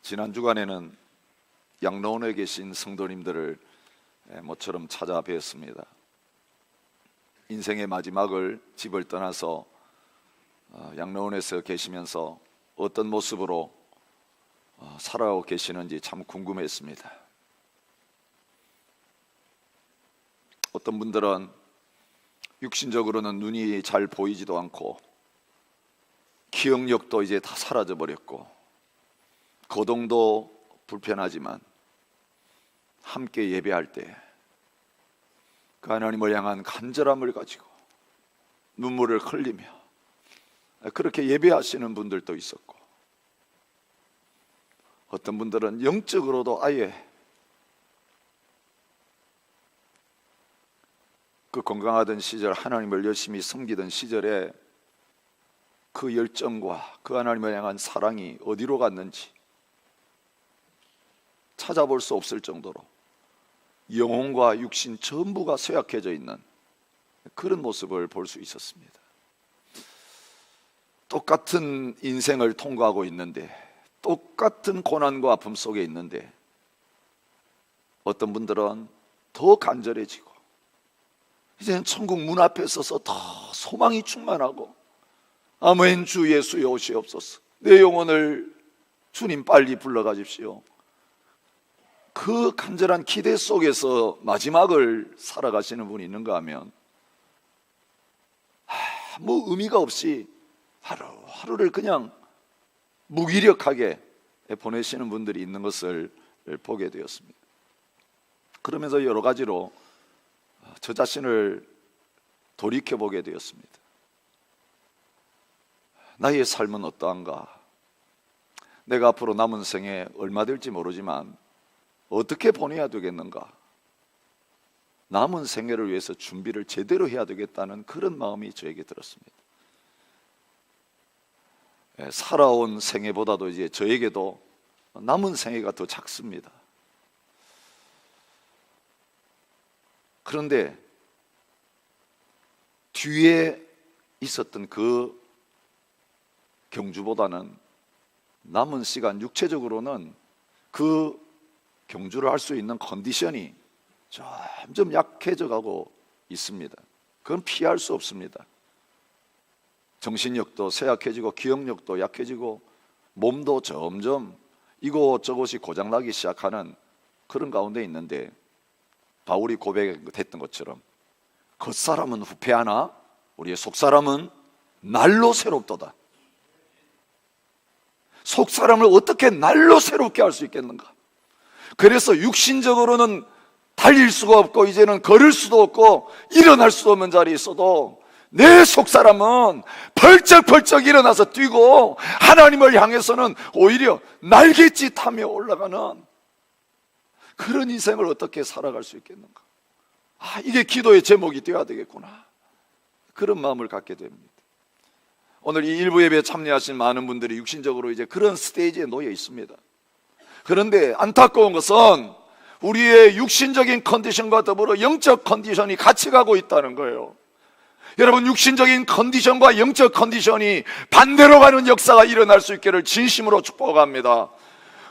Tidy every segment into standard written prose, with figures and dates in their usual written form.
지난 주간에는 양로원에 계신 성도님들을 모처럼 찾아뵈었습니다. 인생의 마지막을 집을 떠나서 양로원에서 계시면서 어떤 모습으로 살아가고 계시는지 참 궁금했습니다. 어떤 분들은 육신적으로는 눈이 잘 보이지도 않고 기억력도 이제 다 사라져 버렸고 거동도 불편하지만 함께 예배할 때 그 하나님을 향한 간절함을 가지고 눈물을 흘리며 그렇게 예배하시는 분들도 있었고, 어떤 분들은 영적으로도 아예 그 건강하던 시절, 하나님을 열심히 섬기던 시절에 그 열정과 그 하나님을 향한 사랑이 어디로 갔는지 찾아볼 수 없을 정도로 영혼과 육신 전부가 쇠약해져 있는 그런 모습을 볼 수 있었습니다. 똑같은 인생을 통과하고 있는데, 똑같은 고난과 아픔 속에 있는데, 어떤 분들은 더 간절해지고 이제는 천국 문 앞에 서서 더 소망이 충만하고, 아멘, 주 예수여 오시옵소서, 내 영혼을 주님 빨리 불러가십시오, 그 간절한 기대 속에서 마지막을 살아가시는 분이 있는가 하면 아무 의미가 없이 하루하루를 그냥 무기력하게 보내시는 분들이 있는 것을 보게 되었습니다. 그러면서 여러 가지로 저 자신을 돌이켜보게 되었습니다. 나의 삶은 어떠한가? 내가 앞으로 남은 생에 얼마 될지 모르지만 어떻게 보내야 되겠는가? 남은 생애를 위해서 준비를 제대로 해야 되겠다는 그런 마음이 저에게 들었습니다. 살아온 생애보다도 이제 저에게도 남은 생애가 더 작습니다. 그런데 뒤에 있었던 그 경주보다는 남은 시간, 육체적으로는 그 경주를 할 수 있는 컨디션이 점점 약해져 가고 있습니다. 그건 피할 수 없습니다. 정신력도 쇠약해지고 기억력도 약해지고 몸도 점점 이곳저곳이 고장나기 시작하는 그런 가운데 있는데, 바울이 고백했던 것처럼 겉사람은 후패하나 우리의 속사람은 날로 새롭도다. 속사람을 어떻게 날로 새롭게 할 수 있겠는가? 그래서 육신적으로는 달릴 수가 없고 이제는 걸을 수도 없고 일어날 수도 없는 자리에 있어도 내 속사람은 벌쩍벌쩍 일어나서 뛰고 하나님을 향해서는 오히려 날갯짓하며 올라가는 그런 인생을 어떻게 살아갈 수 있겠는가? 이게 기도의 제목이 되어야 되겠구나, 그런 마음을 갖게 됩니다. 오늘 이 일부 예배에 참여하신 많은 분들이 육신적으로 이제 그런 스테이지에 놓여 있습니다. 그런데 안타까운 것은 우리의 육신적인 컨디션과 더불어 영적 컨디션이 같이 가고 있다는 거예요. 여러분, 육신적인 컨디션과 영적 컨디션이 반대로 가는 역사가 일어날 수 있기를 진심으로 축복합니다.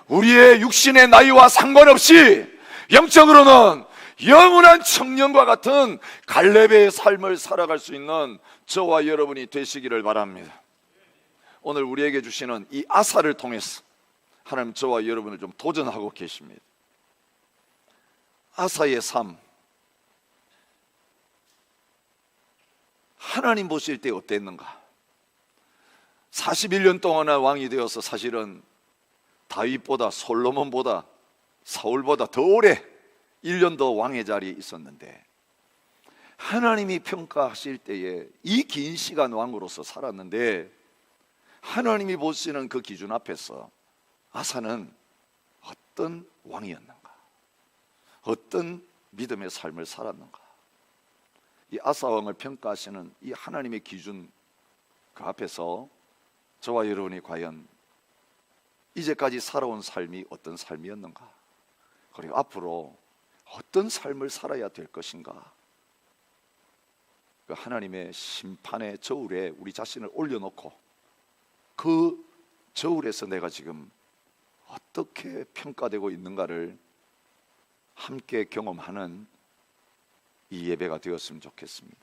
우리의 육신의 나이와 상관없이 영적으로는 영원한 청년과 같은 갈렙의 삶을 살아갈 수 있는 저와 여러분이 되시기를 바랍니다. 오늘 우리에게 주시는 이 아사를 통해서 하나님 저와 여러분을 좀 도전하고 계십니다. 아사의 삶, 하나님 보실 때 어땠는가? 41년 동안나 왕이 되어서 사실은 다윗보다, 솔로몬보다, 사울보다 더 오래 1년 더 왕의 자리에 있었는데, 하나님이 평가하실 때에 이 긴 시간 왕으로서 살았는데 하나님이 보시는 그 기준 앞에서 아사는 어떤 왕이었는가? 어떤 믿음의 삶을 살았는가? 이 아사 왕을 평가하시는 이 하나님의 기준 그 앞에서 저와 여러분이 과연 이제까지 살아온 삶이 어떤 삶이었는가? 그리고 앞으로 어떤 삶을 살아야 될 것인가? 그 하나님의 심판의 저울에 우리 자신을 올려놓고 그 저울에서 내가 지금 어떻게 평가되고 있는가를 함께 경험하는 이 예배가 되었으면 좋겠습니다.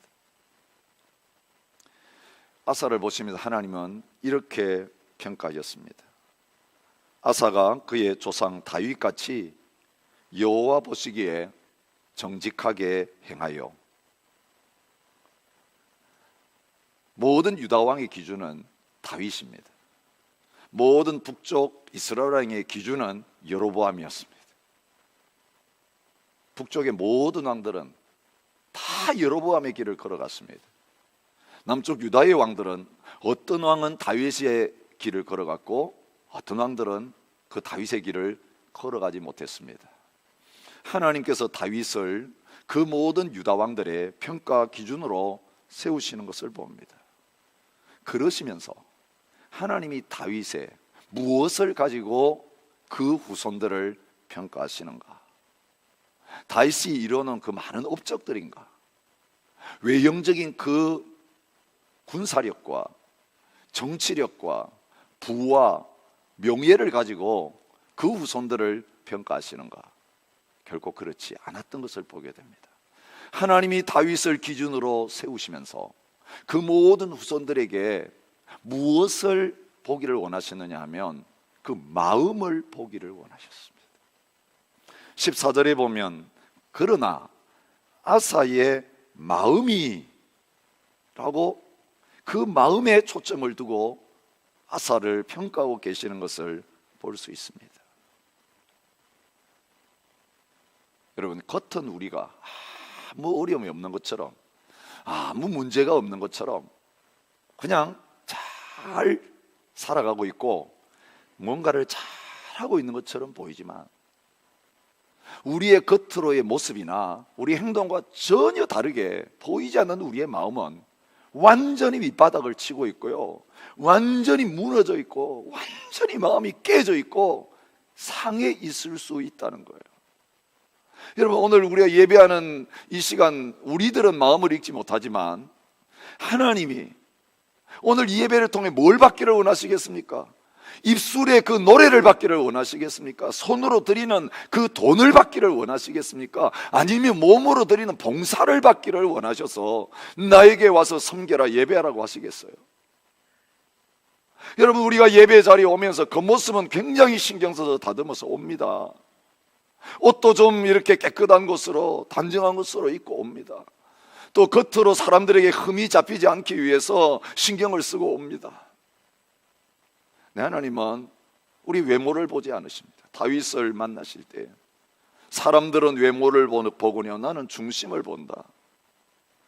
아사를 보시면서 하나님은 이렇게 평가하셨습니다. 아사가 그의 조상 다윗같이 여호와 보시기에 정직하게 행하여, 모든 유다 왕의 기준은 다윗입니다. 모든 북쪽 이스라엘 왕의 기준은 여로보암이었습니다. 북쪽의 모든 왕들은 다 여로보암의 길을 걸어갔습니다. 남쪽 유다의 왕들은 어떤 왕은 다윗의 길을 걸어갔고 어떤 왕들은 그 다윗의 길을 걸어가지 못했습니다. 하나님께서 다윗을 그 모든 유다 왕들의 평가 기준으로 세우시는 것을 봅니다. 그러시면서 하나님이 다윗의 무엇을 가지고 그 후손들을 평가하시는가? 다윗이 이루어놓은 그 많은 업적들인가? 외형적인 그 군사력과 정치력과 부와 명예를 가지고 그 후손들을 평가하시는가? 결코 그렇지 않았던 것을 보게 됩니다. 하나님이 다윗을 기준으로 세우시면서 그 모든 후손들에게 무엇을 보기를 원하셨느냐 하면 그 마음을 보기를 원하셨습니다. 14절에 보면 그러나 아사의 마음이 라고 그 마음에 초점을 두고 아사를 평가하고 계시는 것을 볼 수 있습니다. 여러분, 겉은 우리가 아무 어려움이 없는 것처럼, 아무 문제가 없는 것처럼 그냥 잘 살아가고 있고 뭔가를 잘하고 있는 것처럼 보이지만 우리의 겉으로의 모습이나 우리 행동과 전혀 다르게 보이지 않는 우리의 마음은 완전히 밑바닥을 치고 있고요, 완전히 무너져 있고 완전히 마음이 깨져 있고 상해 있을 수 있다는 거예요. 여러분, 오늘 우리가 예배하는 이 시간 우리들은 마음을 읽지 못하지만 하나님이 오늘 이 예배를 통해 뭘 받기를 원하시겠습니까? 입술에 그 노래를 받기를 원하시겠습니까? 손으로 드리는 그 돈을 받기를 원하시겠습니까? 아니면 몸으로 드리는 봉사를 받기를 원하셔서 나에게 와서 섬겨라, 예배하라고 하시겠어요? 여러분, 우리가 예배 자리에 오면서 겉모습은 굉장히 신경 써서 다듬어서 옵니다. 옷도 좀 이렇게 깨끗한 것으로, 단정한 것으로 입고 옵니다. 또 겉으로 사람들에게 흠이 잡히지 않기 위해서 신경을 쓰고 옵니다. 네, 하나님은 우리 외모를 보지 않으십니다. 다윗을 만나실 때 사람들은 외모를 보거니와 나는 중심을 본다.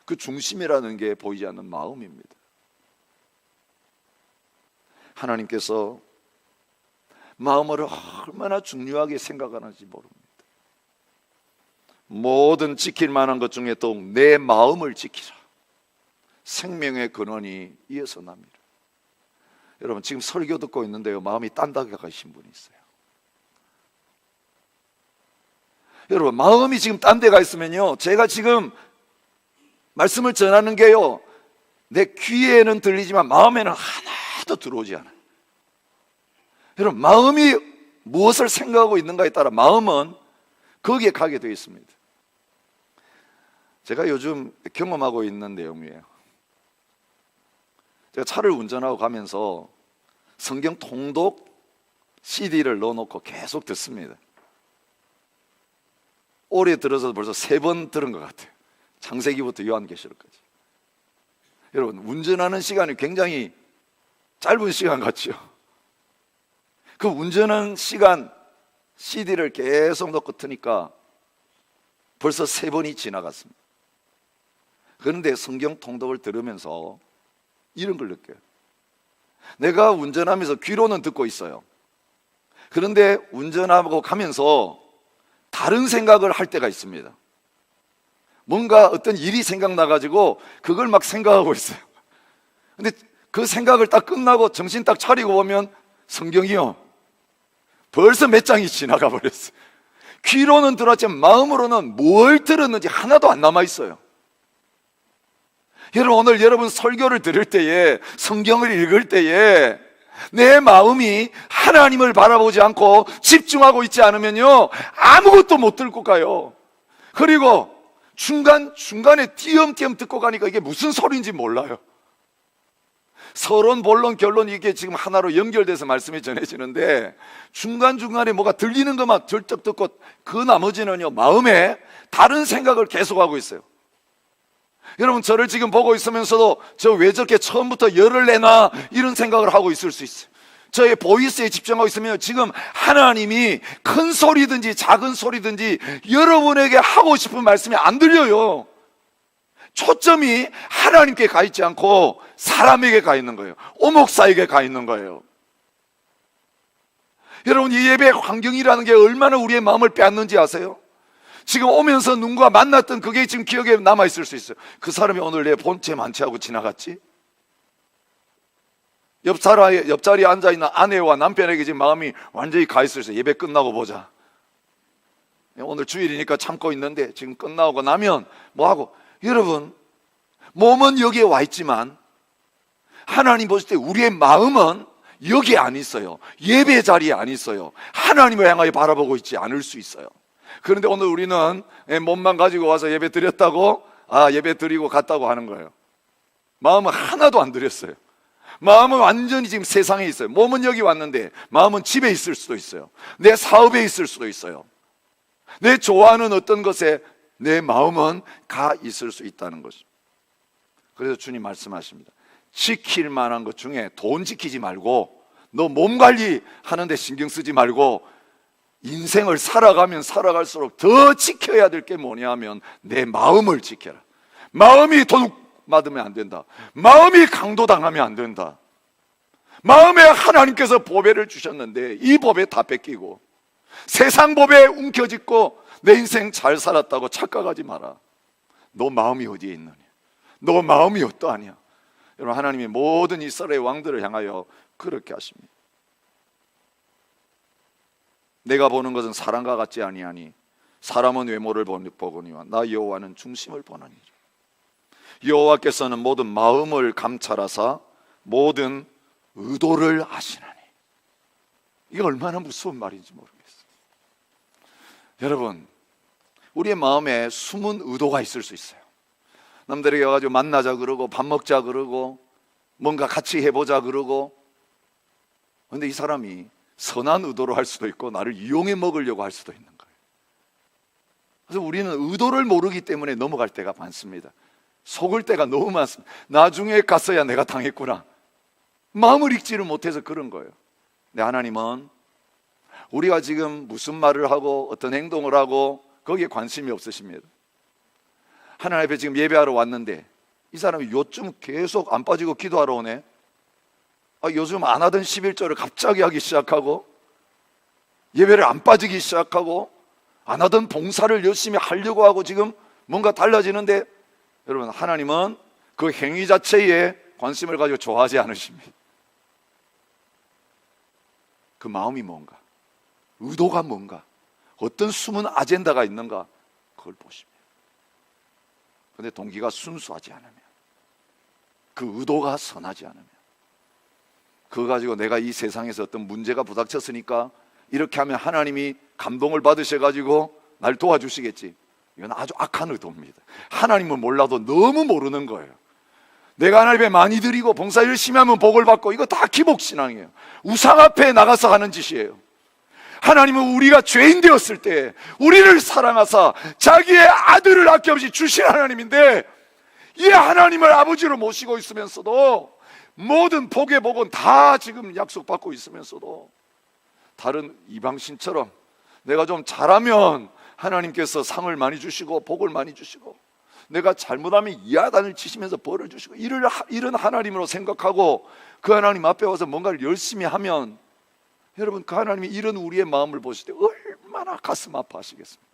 그 중심이라는 게 보이지 않는 마음입니다. 하나님께서 마음을 얼마나 중요하게 생각하는지 모릅니다. 모든 지킬 만한 것 중에 또 내 마음을 지키라. 생명의 근원이 이어서 납니다. 여러분, 지금 설교 듣고 있는데요, 마음이 딴 데 가신 분이 있어요. 여러분, 마음이 지금 딴 데 가 있으면요, 제가 지금 말씀을 전하는 게요, 내 귀에는 들리지만 마음에는 하나도 들어오지 않아요. 여러분, 마음이 무엇을 생각하고 있는가에 따라 마음은 거기에 가게 되어 있습니다. 제가 요즘 경험하고 있는 내용이에요. 제가 차를 운전하고 가면서 성경 통독 CD를 넣어놓고 계속 듣습니다. 올해 들어서 벌써 3번 들은 것 같아요. 창세기부터 요한계시록까지. 여러분, 운전하는 시간이 굉장히 짧은 시간 같죠? 그 운전하는 시간 CD를 계속 넣고 트니까 벌써 3번이 지나갔습니다. 그런데 성경 통독을 들으면서 이런 걸 느껴요. 내가 운전하면서 귀로는 듣고 있어요. 그런데 운전하고 가면서 다른 생각을 할 때가 있습니다. 뭔가 어떤 일이 생각나가지고 그걸 막 생각하고 있어요. 근데 그 생각을 딱 끝나고 정신 딱 차리고 보면 성경이요, 벌써 몇 장이 지나가 버렸어요. 귀로는 들었지만 마음으로는 뭘 들었는지 하나도 안 남아있어요. 여러분, 오늘 여러분 설교를 들을 때에, 성경을 읽을 때에 내 마음이 하나님을 바라보지 않고 집중하고 있지 않으면요, 아무것도 못 들고 가요. 그리고 중간에 띄엄띄엄 듣고 가니까 이게 무슨 소리인지 몰라요. 서론, 본론, 결론, 이게 지금 하나로 연결돼서 말씀이 전해지는데, 중간중간에 뭐가 들리는 것만 절적 듣고 그 나머지는요, 마음에 다른 생각을 계속하고 있어요. 여러분, 저를 지금 보고 있으면서도 저 왜 저렇게 처음부터 열을 내나 이런 생각을 하고 있을 수 있어요. 저의 보이스에 집중하고 있으면 지금 하나님이 큰 소리든지 작은 소리든지 여러분에게 하고 싶은 말씀이 안 들려요. 초점이 하나님께 가 있지 않고 사람에게 가 있는 거예요. 오목사에게 가 있는 거예요. 여러분, 이 예배의 환경이라는 게 얼마나 우리의 마음을 빼앗는지 아세요? 지금 오면서 누군가 만났던 그게 지금 기억에 남아있을 수 있어요. 그 사람이 오늘 내 본체 만취하고 지나갔지? 옆자리에 앉아있는 아내와 남편에게 지금 마음이 완전히 가 있을 수 있어요. 예배 끝나고 보자. 오늘 주일이니까 참고 있는데 지금 끝나고 나면 뭐하고. 여러분, 몸은 여기에 와 있지만 하나님 보실 때 우리의 마음은 여기에 안 있어요. 예배 자리에 안 있어요. 하나님을 향하여 바라보고 있지 않을 수 있어요. 그런데 오늘 우리는 몸만 가지고 와서 예배 드렸다고, 예배 드리고 갔다고 하는 거예요. 마음은 하나도 안 드렸어요. 마음은 완전히 지금 세상에 있어요. 몸은 여기 왔는데 마음은 집에 있을 수도 있어요. 내 사업에 있을 수도 있어요. 내 좋아하는 어떤 것에 내 마음은 가 있을 수 있다는 것입니다. 그래서 주님 말씀하십니다. 지킬 만한 것 중에 돈 지키지 말고, 너 몸 관리하는데 신경 쓰지 말고, 인생을 살아가면 살아갈수록 더 지켜야 될 게 뭐냐 하면 내 마음을 지켜라. 마음이 도둑 맞으면 안 된다. 마음이 강도당하면 안 된다. 마음에 하나님께서 보배를 주셨는데 이 보배 다 뺏기고 세상 보배에 움켜쥐고 내 인생 잘 살았다고 착각하지 마라. 너 마음이 어디에 있느냐? 너 마음이 어떠하냐? 여러분, 하나님이 모든 이스라엘 왕들을 향하여 그렇게 하십니다. 내가 보는 것은 사람과 같지 아니하니 사람은 외모를 보거니와 나 여호와는 중심을 보나니라. 여호와께서는 모든 마음을 감찰하사 모든 의도를 아시나니. 이게 얼마나 무서운 말인지 모르겠어요. 여러분, 우리의 마음에 숨은 의도가 있을 수 있어요. 남들에게 와가지고 만나자 그러고 밥 먹자 그러고 뭔가 같이 해보자 그러고, 그런데 이 사람이 선한 의도로 할 수도 있고 나를 이용해 먹으려고 할 수도 있는 거예요. 그래서 우리는 의도를 모르기 때문에 넘어갈 때가 많습니다. 속을 때가 너무 많습니다. 나중에 갔어야 내가 당했구나. 마음을 읽지를 못해서 그런 거예요. 근데 하나님은 우리가 지금 무슨 말을 하고 어떤 행동을 하고 거기에 관심이 없으십니다. 하나님 앞에 지금 예배하러 왔는데 이 사람이 요즘 계속 안 빠지고 기도하러 오네. 요즘 안 하던 11절을 갑자기 하기 시작하고 예배를 안 빠지기 시작하고 안 하던 봉사를 열심히 하려고 하고 지금 뭔가 달라지는데, 여러분, 하나님은 그 행위 자체에 관심을 가지고 좋아하지 않으십니다. 그 마음이 뭔가, 의도가 뭔가, 어떤 숨은 아젠다가 있는가, 그걸 보십니다. 그런데 동기가 순수하지 않으면, 그 의도가 선하지 않으면, 그거 가지고 내가 이 세상에서 어떤 문제가 부닥쳤으니까 이렇게 하면 하나님이 감동을 받으셔가지고 날 도와주시겠지. 이건 아주 악한 의도입니다. 하나님은 몰라도 너무 모르는 거예요. 내가 하나님에 많이 드리고 봉사 열심히 하면 복을 받고, 이거 다 기복신앙이에요. 우상 앞에 나가서 하는 짓이에요. 하나님은 우리가 죄인 되었을 때 우리를 사랑하사 자기의 아들을 아낌없이 주신 하나님인데, 이 하나님을 아버지로 모시고 있으면서도 모든 복의 복은 다 지금 약속받고 있으면서도 다른 이방신처럼 내가 좀 잘하면 하나님께서 상을 많이 주시고 복을 많이 주시고, 내가 잘못하면 이하단을 치시면서 벌을 주시고, 이런 하나님으로 생각하고 그 하나님 앞에 와서 뭔가를 열심히 하면, 여러분, 그 하나님이 이런 우리의 마음을 보실 때 얼마나 가슴 아파하시겠습니까?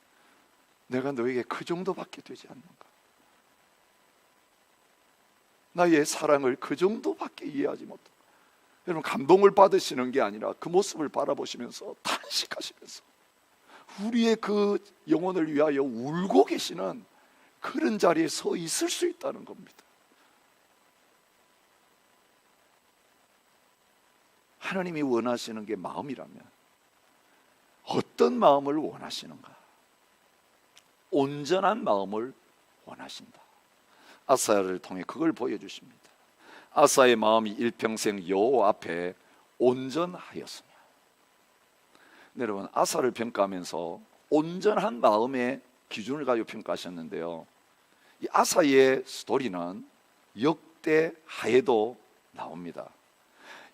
내가 너에게 그 정도밖에 되지 않는가? 나의 사랑을 그 정도밖에 이해하지 못한다. 여러분, 감동을 받으시는 게 아니라 그 모습을 바라보시면서 탄식하시면서 우리의 그 영혼을 위하여 울고 계시는 그런 자리에 서 있을 수 있다는 겁니다. 하나님이 원하시는 게 마음이라면 어떤 마음을 원하시는가? 온전한 마음을 원하신다. 아사야를 통해 그걸 보여주십니다. 아사의 마음이 일평생 여호와 앞에 온전하였으며. 여러분, 아사를 평가하면서 온전한 마음의 기준을 가지고 평가하셨는데요, 이 아사의 스토리는 역대하에도 나옵니다.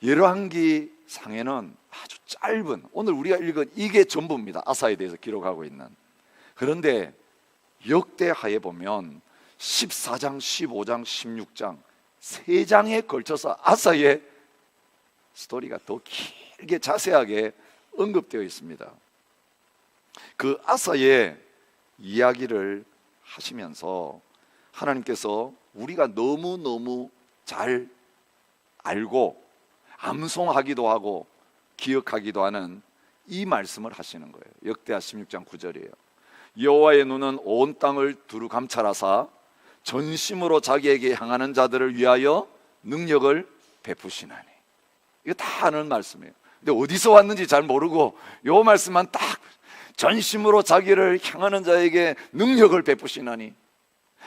열왕기 상에는 아주 짧은, 오늘 우리가 읽은 이게 전부입니다. 아사에 대해서 기록하고 있는. 그런데 역대하에 보면 14장, 15장, 16장 3장에 걸쳐서 아사의 스토리가 더 길게 자세하게 언급되어 있습니다. 그 아사의 이야기를 하시면서 하나님께서 우리가 너무너무 잘 알고 암송하기도 하고 기억하기도 하는 이 말씀을 하시는 거예요. 역대하 16장 9절이에요. 여호와의 눈은 온 땅을 두루 감찰하사 전심으로 자기에게 향하는 자들을 위하여 능력을 베푸시나니. 이거 다 아는 말씀이에요. 근데 어디서 왔는지 잘 모르고 요 말씀만 딱, 전심으로 자기를 향하는 자에게 능력을 베푸시나니.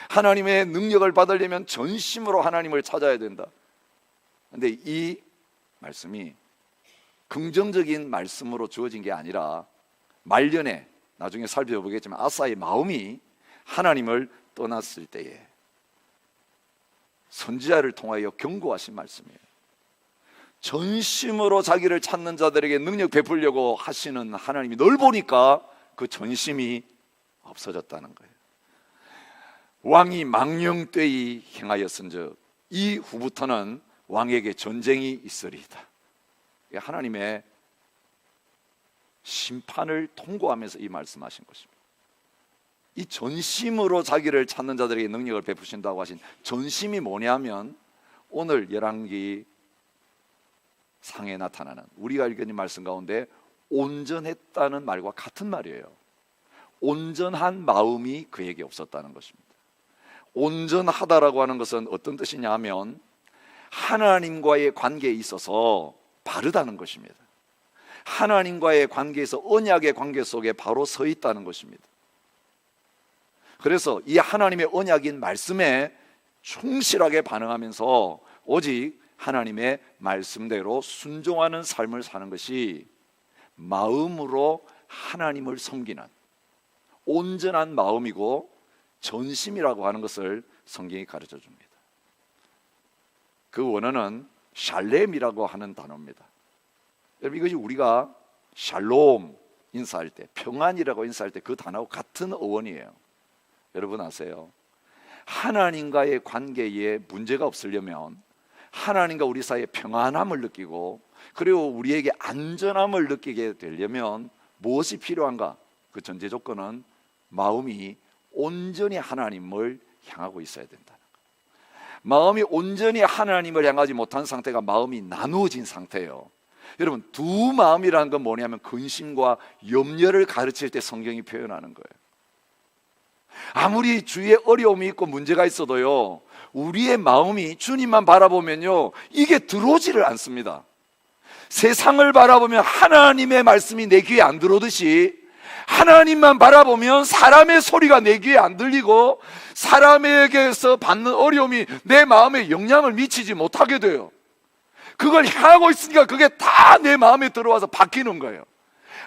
하나님의 능력을 받으려면 전심으로 하나님을 찾아야 된다. 근데 이 말씀이 긍정적인 말씀으로 주어진 게 아니라 말년에, 나중에 살펴보겠지만 아사의 마음이 하나님을 떠났을 때에 선지자를 통하여 경고하신 말씀이에요. 전심으로 자기를 찾는 자들에게 능력 베풀려고 하시는 하나님이 널 보니까 그 전심이 없어졌다는 거예요. 왕이 망령되이 행하였은즉 이후부터는 왕에게 전쟁이 있으리이다. 하나님의 심판을 통고하면서 이 말씀하신 것입니다. 이 전심으로 자기를 찾는 자들에게 능력을 베푸신다고 하신 전심이 뭐냐면 오늘 열왕기 상에 나타나는 우리가 읽은 이 말씀 가운데 온전했다는 말과 같은 말이에요. 온전한 마음이 그에게 없었다는 것입니다. 온전하다라고 하는 것은 어떤 뜻이냐 하면 하나님과의 관계에 있어서 바르다는 것입니다. 하나님과의 관계에서 언약의 관계 속에 바로 서 있다는 것입니다. 그래서 이 하나님의 언약인 말씀에 충실하게 반응하면서 오직 하나님의 말씀대로 순종하는 삶을 사는 것이 마음으로 하나님을 섬기는 온전한 마음이고 전심이라고 하는 것을 성경이 가르쳐 줍니다. 그 원어는 샬렘이라고 하는 단어입니다. 여러분, 이것이 우리가 샬롬 인사할 때, 평안이라고 인사할 때 그 단어와 같은 어원이에요. 여러분 아세요? 하나님과의 관계에 문제가 없으려면, 하나님과 우리 사이에 평안함을 느끼고 그리고 우리에게 안전함을 느끼게 되려면 무엇이 필요한가? 그 전제 조건은 마음이 온전히 하나님을 향하고 있어야 된다. 마음이 온전히 하나님을 향하지 못한 상태가 마음이 나누어진 상태예요. 여러분, 두 마음이라는 건 뭐냐면 근심과 염려를 가르칠 때 성경이 표현하는 거예요. 아무리 주위에 어려움이 있고 문제가 있어도요, 우리의 마음이 주님만 바라보면요, 이게 들어오지를 않습니다. 세상을 바라보면 하나님의 말씀이 내 귀에 안 들어오듯이 하나님만 바라보면 사람의 소리가 내 귀에 안 들리고 사람에게서 받는 어려움이 내 마음에 영향을 미치지 못하게 돼요. 그걸 향하고 있으니까 그게 다 내 마음에 들어와서 바뀌는 거예요.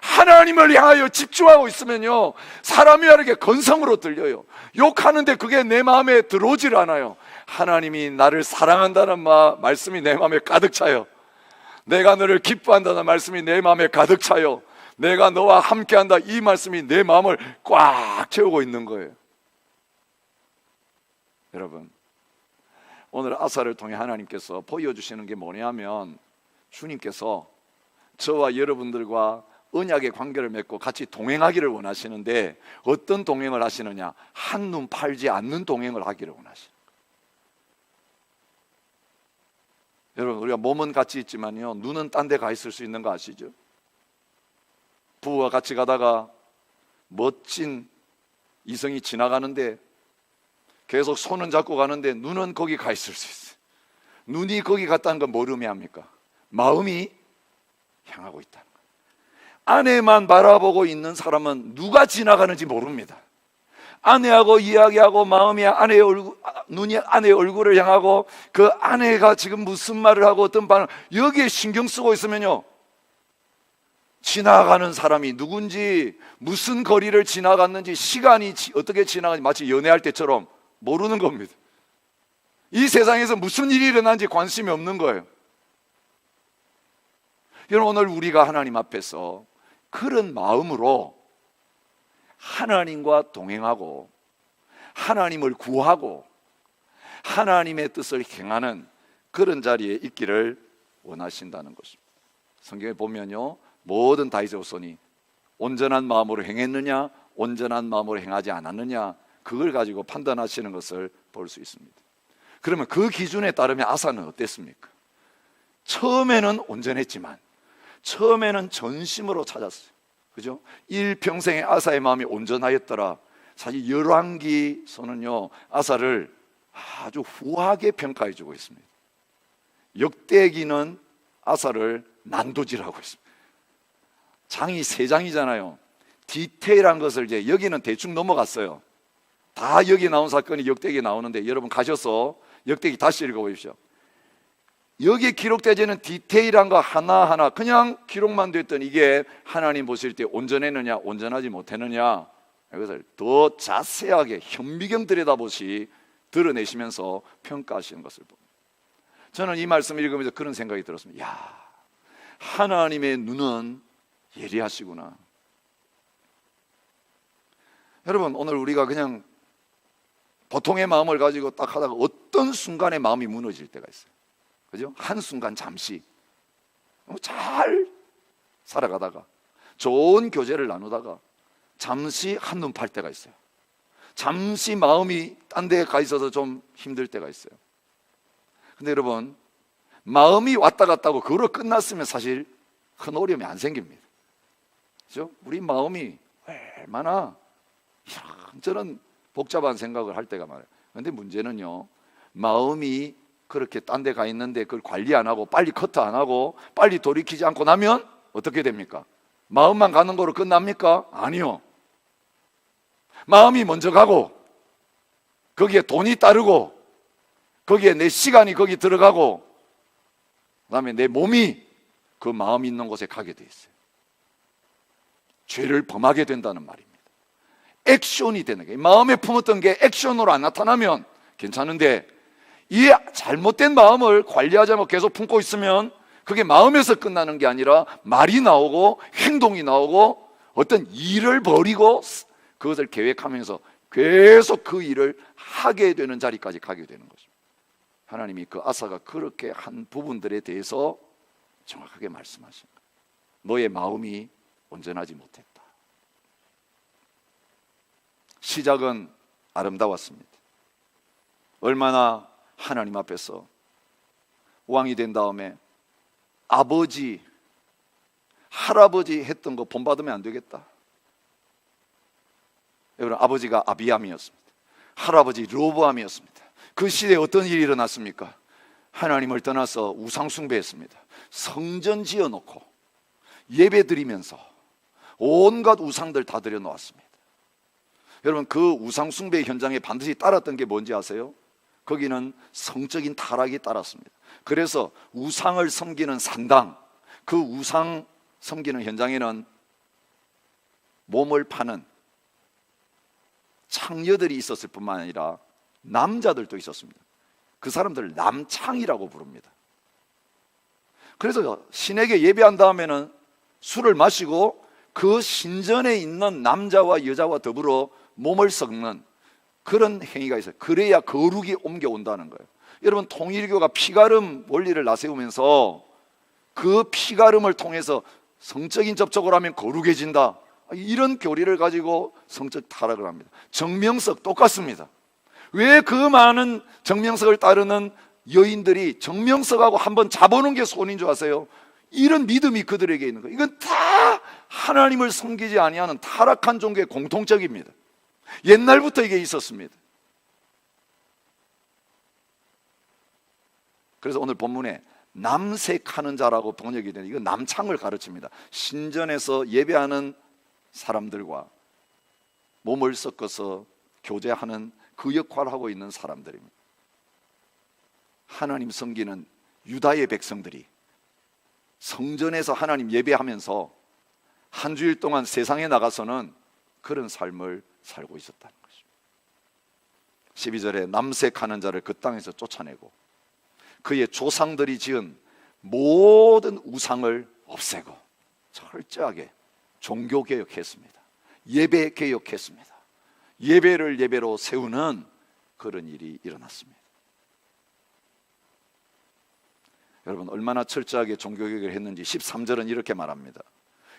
하나님을 향하여 집중하고 있으면요, 사람이 하는 건성으로 들려요. 욕하는데 그게 내 마음에 들어오질 않아요. 하나님이 나를 사랑한다는 말씀이 내 마음에 가득 차요. 내가 너를 기뻐한다는 말씀이 내 마음에 가득 차요. 내가 너와 함께한다, 이 말씀이 내 마음을 꽉 채우고 있는 거예요. 여러분, 오늘 아사를 통해 하나님께서 보여주시는 게 뭐냐면, 주님께서 저와 여러분들과 언약의 관계를 맺고 같이 동행하기를 원하시는데, 어떤 동행을 하시느냐? 한눈 팔지 않는 동행을 하기를 원하시는 거예요. 여러분, 우리가 몸은 같이 있지만요, 눈은 딴 데 가 있을 수 있는 거 아시죠? 부부와 같이 가다가 멋진 이성이 지나가는데 계속 손은 잡고 가는데 눈은 거기 가 있을 수 있어요. 눈이 거기 갔다는 건 뭘 의미합니까? 마음이 향하고 있다는 거예요. 아내만 바라보고 있는 사람은 누가 지나가는지 모릅니다. 아내하고 이야기하고 마음이 눈이 아내의 얼굴을 향하고 그 아내가 지금 무슨 말을 하고 어떤 반응, 여기에 신경 쓰고 있으면요, 지나가는 사람이 누군지, 무슨 거리를 지나갔는지, 시간이 어떻게 지나가는지 마치 연애할 때처럼 모르는 겁니다. 이 세상에서 무슨 일이 일어나는지 관심이 없는 거예요. 여러분, 오늘 우리가 하나님 앞에서 그런 마음으로 하나님과 동행하고 하나님을 구하고 하나님의 뜻을 행하는 그런 자리에 있기를 원하신다는 것입니다. 성경에 보면요, 모든 다윗의 후손이 온전한 마음으로 행했느냐, 온전한 마음으로 행하지 않았느냐, 그걸 가지고 판단하시는 것을 볼 수 있습니다. 그러면 그 기준에 따르면 아사는 어땠습니까? 처음에는 온전했지만, 처음에는 전심으로 찾았어요. 그죠? 일평생의 아사의 마음이 온전하였더라. 사실 열왕기서는요, 아사를 아주 후하게 평가해 주고 있습니다. 역대기는 아사를 난도질하고 있습니다. 장이 3장이잖아요. 디테일한 것을 이제 여기는 대충 넘어갔어요. 다 여기 나온 사건이 역대기에 나오는데 여러분 가셔서 역대기 다시 읽어보십시오. 여기에 기록되지 않은 디테일한 거 하나하나 그냥 기록만 됐더니 이게 하나님 보실 때 온전했느냐 온전하지 못했느냐, 이것을 더 자세하게 현미경 들여다보시 드러내시면서 평가하시는 것을 봅니다. 저는 이 말씀을 읽으면서 그런 생각이 들었습니다. 야, 하나님의 눈은 예리하시구나. 여러분, 오늘 우리가 그냥 보통의 마음을 가지고 딱 하다가 어떤 순간에 마음이 무너질 때가 있어요. 그죠? 한순간 잠시 잘 살아가다가 좋은 교제를 나누다가 잠시 한눈 팔 때가 있어요. 잠시 마음이 딴 데 가 있어서 좀 힘들 때가 있어요. 근데 여러분, 마음이 왔다 갔다 하고 그걸로 끝났으면 사실 큰 어려움이 안 생깁니다. 그죠? 우리 마음이 얼마나 이런저런 복잡한 생각을 할 때가 많아요. 근데 문제는요, 마음이 그렇게 딴 데 가 있는데 그걸 관리 안 하고 빨리 커트 안 하고 빨리 돌이키지 않고 나면 어떻게 됩니까? 마음만 가는 거로 끝납니까? 아니요. 마음이 먼저 가고 거기에 돈이 따르고 거기에 내 시간이 거기 들어가고 그다음에 내 몸이 그 마음 있는 곳에 가게 돼 있어요. 죄를 범하게 된다는 말입니다. 액션이 되는 게, 마음에 품었던 게 액션으로 안 나타나면 괜찮은데 이 잘못된 마음을 관리하지 않고 계속 품고 있으면 그게 마음에서 끝나는 게 아니라 말이 나오고 행동이 나오고 어떤 일을 벌이고 그것을 계획하면서 계속 그 일을 하게 되는 자리까지 가게 되는 것입니다. 하나님이 그 아사가 그렇게 한 부분들에 대해서 정확하게 말씀하신 거예요. 너의 마음이 온전하지 못했다. 시작은 아름다웠습니다. 얼마나 하나님 앞에서 왕이 된 다음에 아버지, 할아버지 했던 거 본받으면 안 되겠다. 여러분, 아버지가 아비암이었습니다. 할아버지 르호보암이었습니다. 그 시대에 어떤 일이 일어났습니까? 하나님을 떠나서 우상 숭배했습니다. 성전 지어놓고 예배 드리면서 온갖 우상들 다 들여놓았습니다. 여러분, 그 우상 숭배 현장에 반드시 따랐던 게 뭔지 아세요? 거기는 성적인 타락이 따랐습니다. 그래서 우상을 섬기는 산당, 그 우상 섬기는 현장에는 몸을 파는 창녀들이 있었을 뿐만 아니라 남자들도 있었습니다. 그 사람들을 남창이라고 부릅니다. 그래서 신에게 예배한 다음에는 술을 마시고 그 신전에 있는 남자와 여자와 더불어 몸을 섞는 그런 행위가 있어요. 그래야 거룩이 옮겨온다는 거예요. 여러분, 통일교가 피가름 원리를 나세우면서 그 피가름을 통해서 성적인 접촉을 하면 거룩해진다, 이런 교리를 가지고 성적 타락을 합니다. 정명석 똑같습니다. 왜 그 많은 정명석을 따르는 여인들이 정명석하고 한번 잡아놓은 게 손인 줄 아세요? 이런 믿음이 그들에게 있는 거예요. 이건 다 하나님을 섬기지 아니하는 타락한 종교의 공통적입니다. 옛날부터 이게 있었습니다. 그래서 오늘 본문에 남색하는 자라고 번역이 되는, 이거 남창을 가르칩니다. 신전에서 예배하는 사람들과 몸을 섞어서 교제하는 그 역할을 하고 있는 사람들입니다. 하나님 섬기는 유다의 백성들이 성전에서 하나님 예배하면서 한 주일 동안 세상에 나가서는 그런 삶을 살고 있었다는 것입니다. 12절에 남색하는 자를 그 땅에서 쫓아내고 그의 조상들이 지은 모든 우상을 없애고 철저하게 종교개혁했습니다. 예배개혁했습니다. 예배를 예배로 세우는 그런 일이 일어났습니다. 여러분, 얼마나 철저하게 종교개혁을 했는지 13절은 이렇게 말합니다.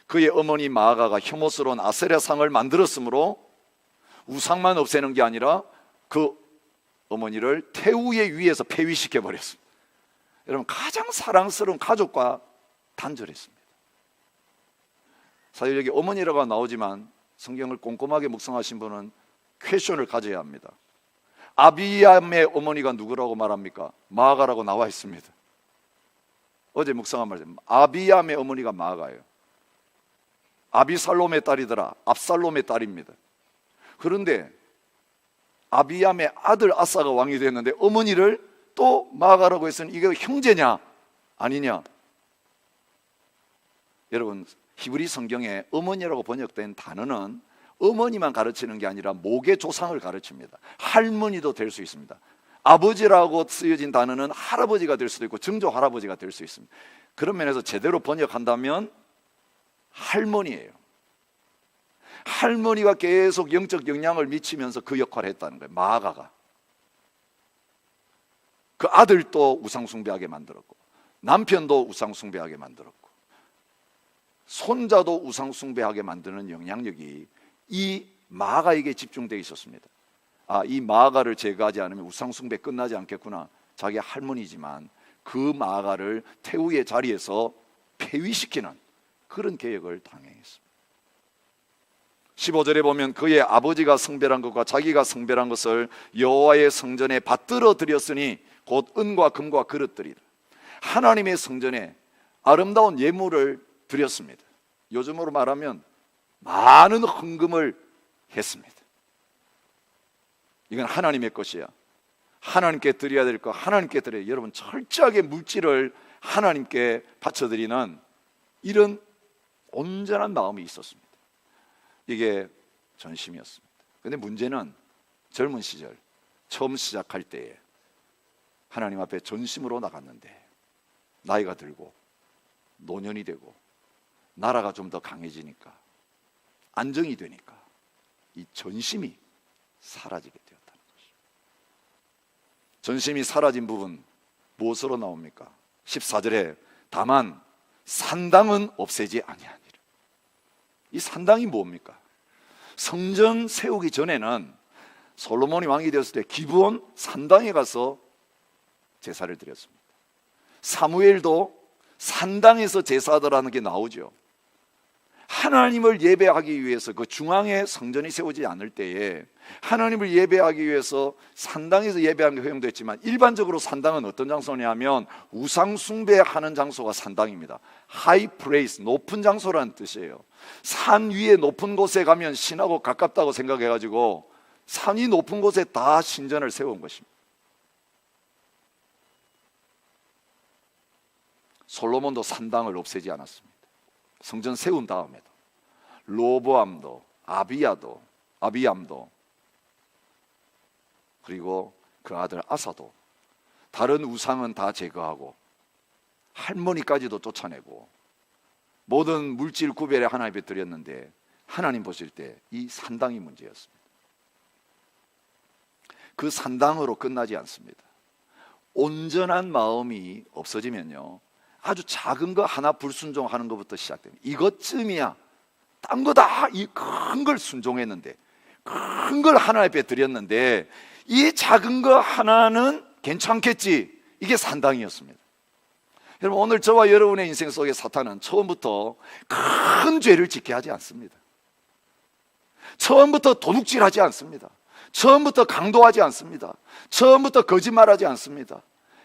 그의 어머니 마아가가 혐오스러운 아세라상을 만들었으므로 우상만 없애는 게 아니라 그 어머니를 태우의 위에서 폐위시켜 버렸습니다. 여러분, 가장 사랑스러운 가족과 단절했습니다. 사실 여기 어머니라고 나오지만 성경을 꼼꼼하게 묵상하신 분은 퀘션을 가져야 합니다. 아비암의 어머니가 누구라고 말합니까? 마아가라고 나와 있습니다. 어제 묵상한 말씀, 아비암의 어머니가 마아가예요. 아비살롬의 딸이더라. 압살롬의 딸입니다. 그런데 아비암의 아들 아사가 왕이 됐는데 어머니를 또 마아가라고 했으니 이게 형제냐 아니냐? 여러분, 히브리 성경에 어머니라고 번역된 단어는 어머니만 가르치는 게 아니라 목의 조상을 가르칩니다. 할머니도 될 수 있습니다. 아버지라고 쓰여진 단어는 할아버지가 될 수도 있고 증조 할아버지가 될 수 있습니다. 그런 면에서 제대로 번역한다면 할머니예요. 할머니가 계속 영적 영향을 미치면서 그 역할을 했다는 거예요. 마아가가. 그 아들도 우상숭배하게 만들었고 남편도 우상숭배하게 만들었고 손자도 우상숭배하게 만드는 영향력이 이 마아가에게 집중되어 있었습니다. 이 마아가를 제거하지 않으면 우상숭배 끝나지 않겠구나. 자기 할머니지만 그 마아가를 태우의 자리에서 폐위시키는 그런 계획을 당행했습니다. 15절에 보면 그의 아버지가 성별한 것과 자기가 성별한 것을 여호와의 성전에 받들어 드렸으니 곧 은과 금과 그릇들이라. 하나님의 성전에 아름다운 예물을 드렸습니다. 요즘으로 말하면 많은 헌금을 했습니다. 이건 하나님의 것이야. 하나님께 드려야 될 거 하나님께 드려야. 여러분, 철저하게 물질을 하나님께 바쳐드리는 이런 온전한 마음이 있었습니다. 이게 전심이었습니다. 그런데 문제는 젊은 시절 처음 시작할 때에 하나님 앞에 전심으로 나갔는데 나이가 들고 노년이 되고 나라가 좀 더 강해지니까 안정이 되니까 이 전심이 사라지게 되었다는 것입니다. 전심이 사라진 부분 무엇으로 나옵니까? 14절에 다만 산당은 없애지 아니하니라. 이 산당이 뭡니까? 성전 세우기 전에는 솔로몬이 왕이 되었을 때 기브온 산당에 가서 제사를 드렸습니다. 사무엘도 산당에서 제사하더라는 게 나오죠. 하나님을 예배하기 위해서 그 중앙에 성전이 세우지 않을 때에 하나님을 예배하기 위해서 산당에서 예배하는 게 허용됐지만 일반적으로 산당은 어떤 장소냐면 우상 숭배하는 장소가 산당입니다. 하이 플레이스, 높은 장소라는 뜻이에요. 산 위에 높은 곳에 가면 신하고 가깝다고 생각해가지고 산이 높은 곳에 다 신전을 세운 것입니다. 솔로몬도 산당을 없애지 않았습니다. 성전 세운 다음에도 로보암도 아비암도 그리고 그 아들 아사도 다른 우상은 다 제거하고 할머니까지도 쫓아내고 모든 물질 구별에 하나님께 드렸는데 하나님 보실 때 이 산당이 문제였습니다. 그 산당으로 끝나지 않습니다. 온전한 마음이 없어지면요 아주 작은 거 하나 불순종하는 것부터 시작됩니다. 이것쯤이야. 딴 거 다 이 큰 걸 순종했는데 큰 걸 하나님 앞에 드렸는데 이 작은 거 하나는 괜찮겠지. 이게 산당이었습니다. 여러분, 오늘 저와 여러분의 인생 속에 사탄은 처음부터 큰 죄를 짓게 하지 않습니다. 처음부터 도둑질하지 않습니다. 처음부터 강도하지 않습니다. 처음부터 거짓말하지 않습니다.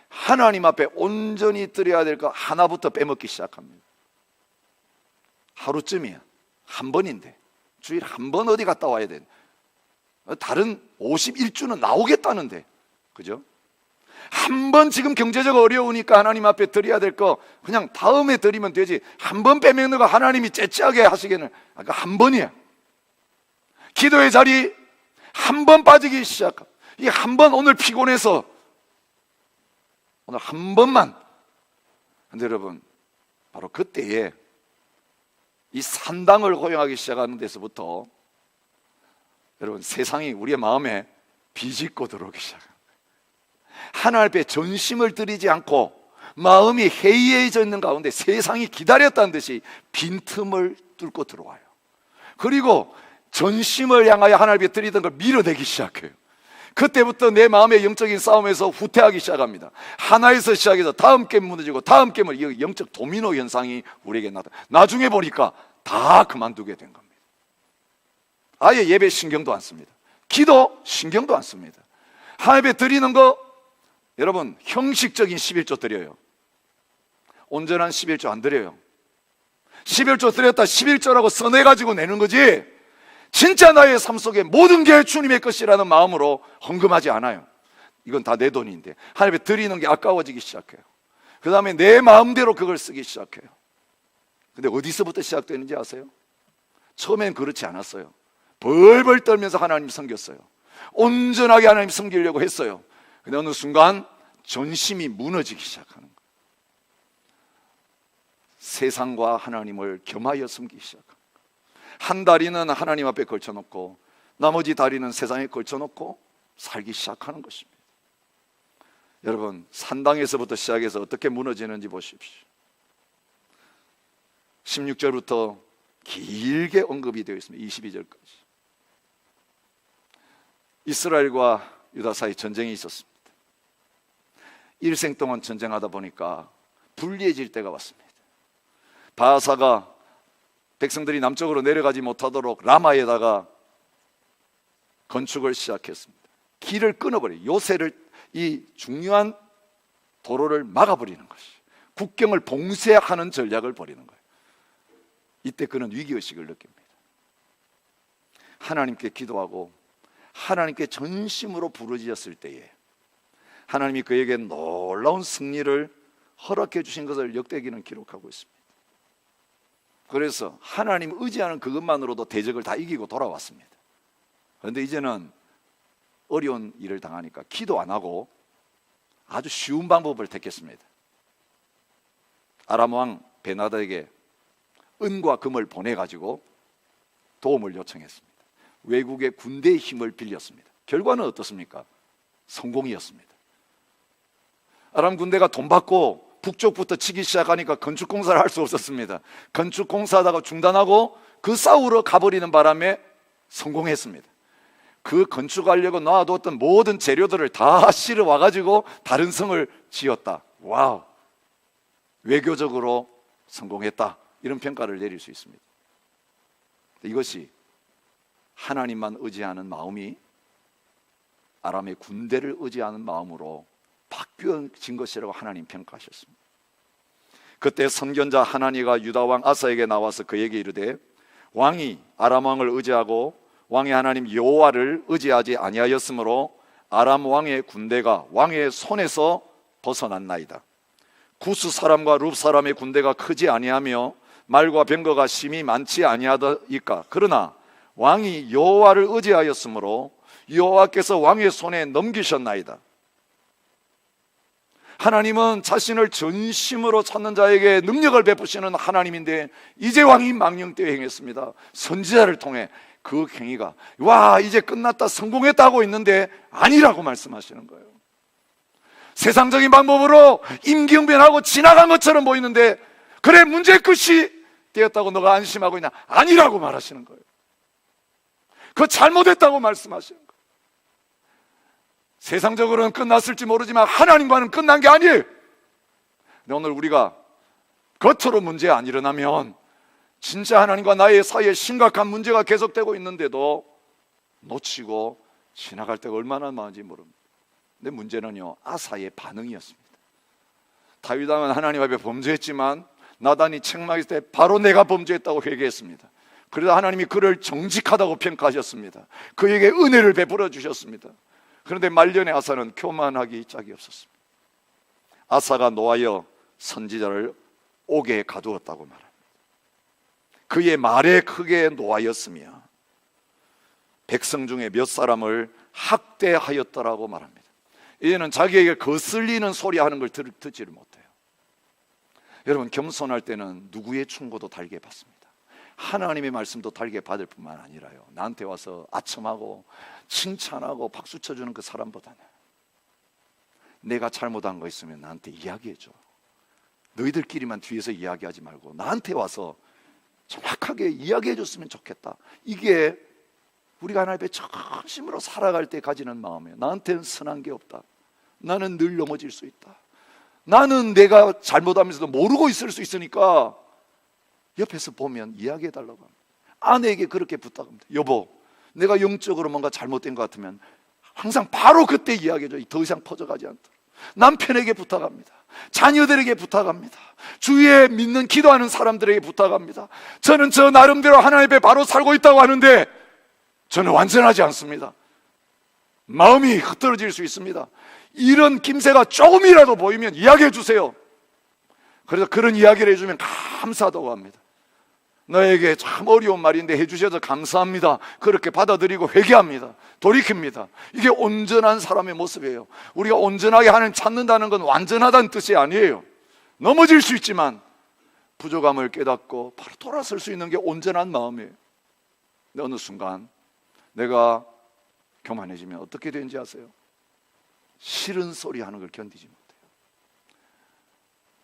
하나님 앞에 온전히 드려야 될 거 하나부터 빼먹기 시작합니다. 하루쯤이야. 한 번인데, 주일에 한 번 어디 갔다 와야 돼. 다른 51주는 나오겠다는데, 그죠? 한 번 지금 경제적 어려우니까 하나님 앞에 드려야 될 거 그냥 다음에 드리면 되지, 한 번 빼먹는 거 하나님이 째째하게 하시기에는 아까 한 번이야. 기도의 자리 한 번 빠지기 시작합니다. 이 한 번, 오늘 피곤해서 오늘 한 번만. 근데 여러분, 바로 그때에 이 산당을 허용하기 시작하는 데서부터 여러분, 세상이 우리의 마음에 비집고 들어오기 시작합니다. 하나님 앞에 전심을 드리지 않고 마음이 해이해져 있는 가운데 세상이 기다렸다는 듯이 빈틈을 뚫고 들어와요. 그리고 전심을 향하여 하나님 앞에 드리던 걸 밀어내기 시작해요. 그때부터 내 마음의 영적인 싸움에서 후퇴하기 시작합니다. 하나에서 시작해서 다음 게임 무너지고 다음 게임을, 영적 도미노 현상이 우리에게 나타나. 나중에 보니까 다 그만두게 된 겁니다. 아예 예배 신경도 안 씁니다. 기도 신경도 안 씁니다. 하나님 앞에 드리는 거, 여러분, 형식적인 11조 드려요. 온전한 11조 안 드려요. 11조 드렸다 11조라고 써내가지고 내는 거지, 진짜 나의 삶 속에 모든 게 주님의 것이라는 마음으로 헌금하지 않아요. 이건 다 내 돈인데 하나님 앞에 드리는 게 아까워지기 시작해요. 그 다음에 내 마음대로 그걸 쓰기 시작해요. 근데 어디서부터 시작되는지 아세요? 처음엔 그렇지 않았어요. 벌벌 떨면서 하나님 섬겼어요. 온전하게 하나님 섬기려고 했어요. 근데 어느 순간 전심이 무너지기 시작하는 거예요. 세상과 하나님을 겸하여 섬기기 시작합니다. 한 다리는 하나님 앞에 걸쳐놓고 나머지 다리는 세상에 걸쳐놓고 살기 시작하는 것입니다. 여러분, 산당에서부터 시작해서 어떻게 무너지는지 보십시오. 16절부터 길게 언급이 되어 있습니다. 22절까지. 이스라엘과 유다 사이 전쟁이 있었습니다. 일생 동안 전쟁하다 보니까 불리해질 때가 왔습니다. 바하사가 백성들이 남쪽으로 내려가지 못하도록 라마에다가 건축을 시작했습니다. 길을 끊어버려요. 요새를, 이 중요한 도로를 막아버리는 것이, 국경을 봉쇄하는 전략을 벌이는 거예요. 이때 그는 위기의식을 느낍니다. 하나님께 기도하고 하나님께 전심으로 부르짖었을 때에 하나님이 그에게 놀라운 승리를 허락해 주신 것을 역대기는 기록하고 있습니다. 그래서 하나님 의지하는 그것만으로도 대적을 다 이기고 돌아왔습니다. 그런데 이제는 어려운 일을 당하니까 기도 안 하고 아주 쉬운 방법을 택했습니다. 아람 왕 베나다에게 은과 금을 보내가지고 도움을 요청했습니다. 외국의 군대의 힘을 빌렸습니다. 결과는 어떻습니까? 성공이었습니다. 아람 군대가 돈 받고 북쪽부터 치기 시작하니까 건축공사를 할 수 없었습니다. 건축공사하다가 중단하고 그 싸우러 가버리는 바람에 성공했습니다. 그 건축하려고 놔뒀던 모든 재료들을 다 실어 와가지고 다른 성을 지었다. 와우, 외교적으로 성공했다, 이런 평가를 내릴 수 있습니다. 이것이 하나님만 의지하는 마음이 아람의 군대를 의지하는 마음으로 바뀌어진 것이라고 하나님 평가하셨습니다. 그때 선견자 하나니가 유다 왕 아사에게 나와서 그에게 이르되, 왕이 아람 왕을 의지하고 왕의 하나님 여호와를 의지하지 아니하였으므로 아람 왕의 군대가 왕의 손에서 벗어났나이다. 구스 사람과 룹 사람의 군대가 크지 아니하며 말과 병거가 심히 많지 아니하더이까. 그러나 왕이 여호와를 의지하였으므로 여호와께서 왕의 손에 넘기셨나이다. 하나님은 자신을 전심으로 찾는 자에게 능력을 베푸시는 하나님인데 이제 왕이 망령되이 행했습니다. 선지자를 통해 그 행위가 와 이제 끝났다, 성공했다 하고 있는데 아니라고 말씀하시는 거예요. 세상적인 방법으로 임기응변하고 지나간 것처럼 보이는데 그래 문제 끝이 되었다고 너가 안심하고 있냐? 아니라고 말하시는 거예요. 그거 잘못했다고 말씀하시는 거예요. 세상적으로는 끝났을지 모르지만 하나님과는 끝난 게 아니에요. 근데 오늘 우리가 겉으로 문제 안 일어나면 진짜 하나님과 나의 사이에 심각한 문제가 계속되고 있는데도 놓치고 지나갈 때가 얼마나 많은지 모릅니다. 근데 문제는요, 아사의 반응이었습니다. 다윗 왕은 하나님 앞에 범죄했지만 나단이 책망했을 때 바로 내가 범죄했다고 회개했습니다. 그래서 하나님이 그를 정직하다고 평가하셨습니다. 그에게 은혜를 베풀어 주셨습니다. 그런데 말년에 아사는 교만하기 짝이 없었습니다. 아사가 노하여 선지자를 옥에 가두었다고 말합니다. 그의 말에 크게 노하였으며 백성 중에 몇 사람을 학대하였더라고 말합니다. 이제는 자기에게 거슬리는 소리 하는 걸 듣지를 못해요. 여러분, 겸손할 때는 누구의 충고도 달게 받습니다. 하나님의 말씀도 달게 받을 뿐만 아니라요, 나한테 와서 아첨하고 칭찬하고 박수 쳐주는 그 사람보다는 내가 잘못한 거 있으면 나한테 이야기해줘. 너희들끼리만 뒤에서 이야기하지 말고 나한테 와서 정확하게 이야기해 줬으면 좋겠다. 이게 우리가 하나님 앞에 진심으로 살아갈 때 가지는 마음이에요. 나한테는 선한 게 없다. 나는 늘 넘어질 수 있다. 나는 내가 잘못하면서도 모르고 있을 수 있으니까 옆에서 보면 이야기해 달라고 합니다. 아내에게 그렇게 부탁합니다. 여보, 내가 영적으로 뭔가 잘못된 것 같으면 항상 바로 그때 이야기해줘. 더 이상 퍼져가지 않도록. 남편에게 부탁합니다. 자녀들에게 부탁합니다. 주위에 믿는 기도하는 사람들에게 부탁합니다. 저는 저 나름대로 하나님 앞에 바로 살고 있다고 하는데 저는 완전하지 않습니다. 마음이 흐트러질 수 있습니다. 이런 김새가 조금이라도 보이면 이야기해 주세요. 그래서 그런 이야기를 해주면 감사하다고 합니다. 너에게 참 어려운 말인데 해주셔서 감사합니다. 그렇게 받아들이고 회개합니다. 돌이킵니다. 이게 온전한 사람의 모습이에요. 우리가 온전하게 하나님 찾는다는 건 완전하다는 뜻이 아니에요. 넘어질 수 있지만 부족함을 깨닫고 바로 돌아설 수 있는 게 온전한 마음이에요. 근데 어느 순간 내가 교만해지면 어떻게 되는지 아세요? 싫은 소리 하는 걸 견디지 못해요.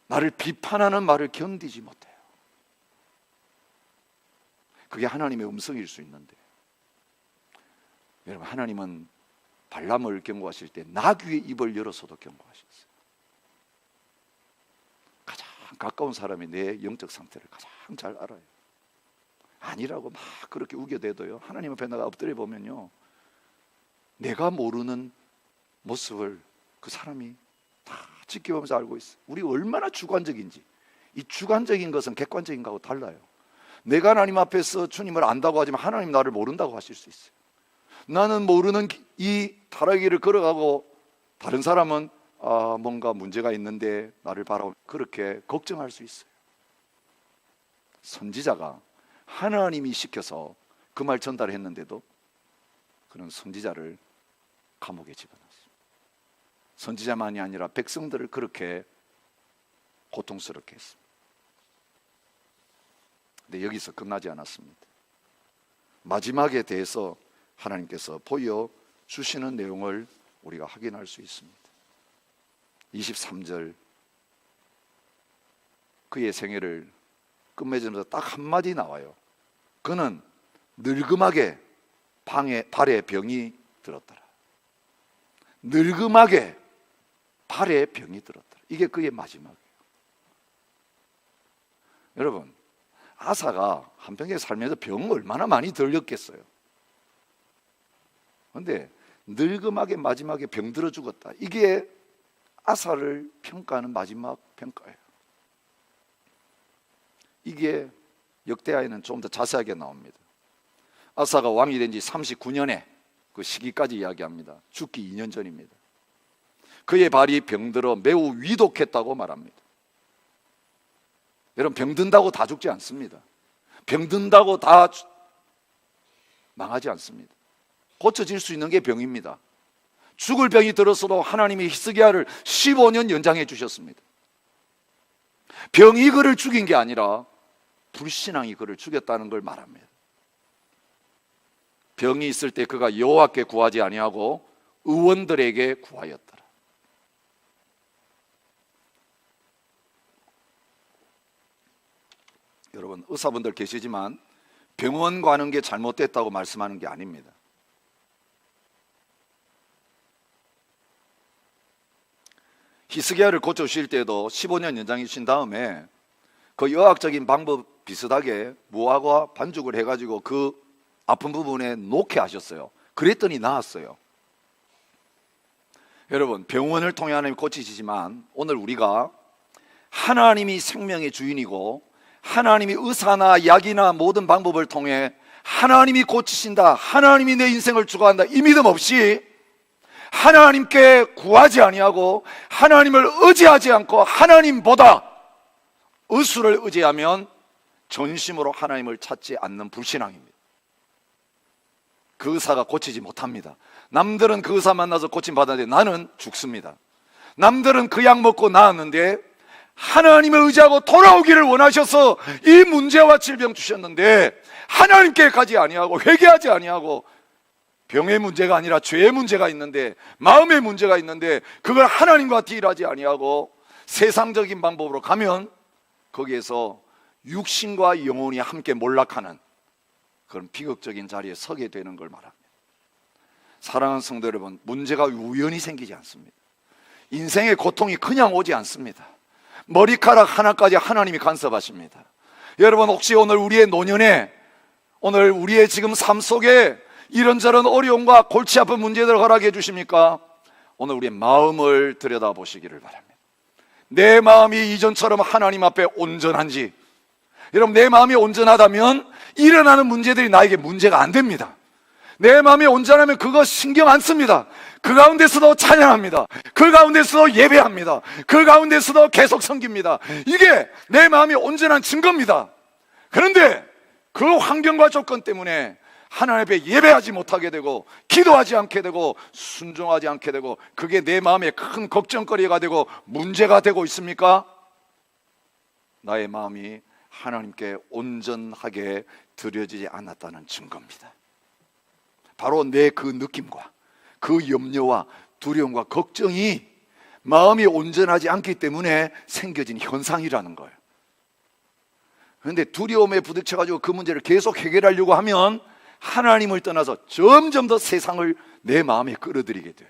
나를 비판하는 말을 견디지 못해요. 그게 하나님의 음성일 수 있는데, 여러분, 하나님은 발람을 경고하실 때 나귀의 입을 열어서도 경고하셨어요. 가장 가까운 사람이 내 영적 상태를 가장 잘 알아요. 아니라고 막 그렇게 우겨대도요, 하나님 앞에 내가 엎드려 보면요, 내가 모르는 모습을 그 사람이 다 지켜보면서 알고 있어요. 우리 얼마나 주관적인지. 이 주관적인 것은 객관적인 거하고 달라요. 내가 하나님 앞에서 주님을 안다고 하지만 하나님 나를 모른다고 하실 수 있어요. 나는 모르는 이 타락길을 걸어가고 다른 사람은 뭔가 문제가 있는데 나를 바라보고 그렇게 걱정할 수 있어요. 선지자가 하나님이 시켜서 그 말 전달했는데도 그는 선지자를 감옥에 집어넣었어요. 선지자만이 아니라 백성들을 그렇게 고통스럽게 했습니다. 근데 여기서 끝나지 않았습니다. 마지막에 대해서 하나님께서 보여주시는 내용을 우리가 확인할 수 있습니다. 23절, 그의 생애를 끝맺으면서 딱 한마디 나와요. 그는 늙음하게 발에 병이 들었더라. 늙음하게 발에 병이 들었더라. 이게 그의 마지막이에요. 여러분, 아사가 한평생 살면서 병 얼마나 많이 들렸겠어요. 그런데 늙음하게 마지막에 병 들어 죽었다. 이게 아사를 평가하는 마지막 평가예요. 이게 역대하에는 좀 더 자세하게 나옵니다. 아사가 왕이 된 지 39년에 그 시기까지 이야기합니다. 죽기 2년 전입니다. 그의 발이 병들어 매우 위독했다고 말합니다. 여러분, 병든다고 다 죽지 않습니다. 병든다고 다 망하지 않습니다. 고쳐질 수 있는 게 병입니다. 죽을 병이 들었어도 하나님이 히스기야를 15년 연장해 주셨습니다. 병이 그를 죽인 게 아니라 불신앙이 그를 죽였다는 걸 말합니다. 병이 있을 때 그가 여호와께 구하지 아니하고 의원들에게 구하였더라. 여러분, 의사분들 계시지만 병원 가는 게 잘못됐다고 말씀하는 게 아닙니다. 히스기야를 고쳐주실 때도 15년 연장해 주신 다음에 그 의학적인 방법 비슷하게 무화과 반죽을 해가지고 그 아픈 부분에 놓게 하셨어요. 그랬더니 나았어요. 여러분, 병원을 통해 하나님 고치시지만 오늘 우리가 하나님이 생명의 주인이고 하나님이 의사나 약이나 모든 방법을 통해 하나님이 고치신다, 하나님이 내 인생을 주관한다, 이 믿음 없이 하나님께 구하지 아니하고 하나님을 의지하지 않고 하나님보다 의수를 의지하면 전심으로 하나님을 찾지 않는 불신앙입니다. 그 의사가 고치지 못합니다. 남들은 그 의사 만나서 고침 받았는데 나는 죽습니다. 남들은 그 약 먹고 나았는데 하나님을 의지하고 돌아오기를 원하셔서 이 문제와 질병 주셨는데 하나님께 가지 아니하고 회개하지 아니하고 병의 문제가 아니라 죄의 문제가 있는데, 마음의 문제가 있는데 그걸 하나님과 딜하지 아니하고 세상적인 방법으로 가면 거기에서 육신과 영혼이 함께 몰락하는 그런 비극적인 자리에 서게 되는 걸 말합니다. 사랑하는 성도 여러분, 문제가 우연히 생기지 않습니다. 인생의 고통이 그냥 오지 않습니다. 머리카락 하나까지 하나님이 간섭하십니다. 여러분, 혹시 오늘 우리의 노년에, 오늘 우리의 지금 삶 속에 이런저런 어려움과 골치 아픈 문제들을 허락해 주십니까? 오늘 우리의 마음을 들여다보시기를 바랍니다. 내 마음이 이전처럼 하나님 앞에 온전한지, 여러분, 내 마음이 온전하다면 일어나는 문제들이 나에게 문제가 안 됩니다. 내 마음이 온전하면 그거 신경 안 씁니다. 그 가운데서도 찬양합니다. 그 가운데서도 예배합니다. 그 가운데서도 계속 섬깁니다. 이게 내 마음이 온전한 증거입니다. 그런데 그 환경과 조건 때문에 하나님 앞에 예배하지 못하게 되고 기도하지 않게 되고 순종하지 않게 되고 그게 내 마음에 큰 걱정거리가 되고 문제가 되고 있습니까? 나의 마음이 하나님께 온전하게 드려지지 않았다는 증거입니다. 바로 내 그 느낌과 그 염려와 두려움과 걱정이 마음이 온전하지 않기 때문에 생겨진 현상이라는 거예요. 그런데 두려움에 부딪혀가지고 그 문제를 계속 해결하려고 하면 하나님을 떠나서 점점 더 세상을 내 마음에 끌어들이게 돼요.